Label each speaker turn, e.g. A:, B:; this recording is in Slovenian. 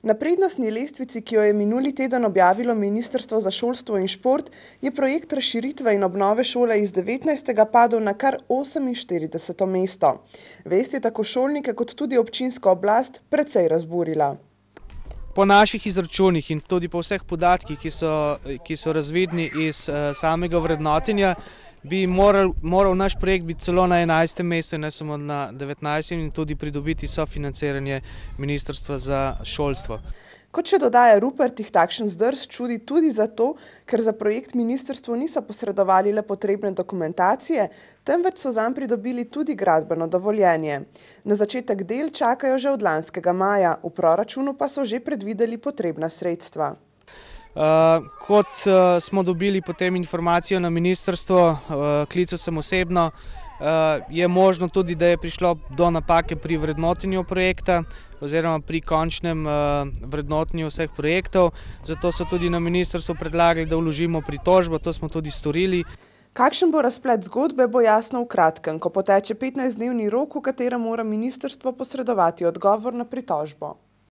A: Na prednostni lestvici, ki jo je minuli teden objavilo Ministrstvo za šolstvo in šport, je projekt razširitve in obnove šole iz 19. padel na kar 48. mesto. Vest je tako šolnike kot tudi občinsko oblast precej razburila.
B: Po naših izračunih in tudi po vseh podatkih, ki so razvidni iz samega vrednotenja, bi moral naš projekt biti celo na 11. mestu, ne samo na 19. in tudi pridobiti sofinanciranje Ministrstva za šolstvo.
A: Kot še dodaja Rupert, jih takšen zdrs čudi tudi zato, ker za projekt ministrstvu niso posredovali le potrebne dokumentacije, temveč so zanj pridobili tudi gradbeno dovoljenje. Na začetek del čakajo že od lanskega maja, v proračunu pa so že predvideli potrebna sredstva.
B: Kot smo dobili potem informacijo na ministrstvo, klical sem osebno, je možno tudi, da je prišlo do napake pri vrednotenju projekta oziroma pri končnem vrednotenju vseh projektov. Zato so tudi na ministrstvu predlagali, da vložimo pritožbo, to smo tudi storili.
A: Kakšen bo razplet zgodbe, bo jasno v kratkem, ko poteče 15-dnevni rok, v katerem mora ministrstvo posredovati odgovor na pritožbo.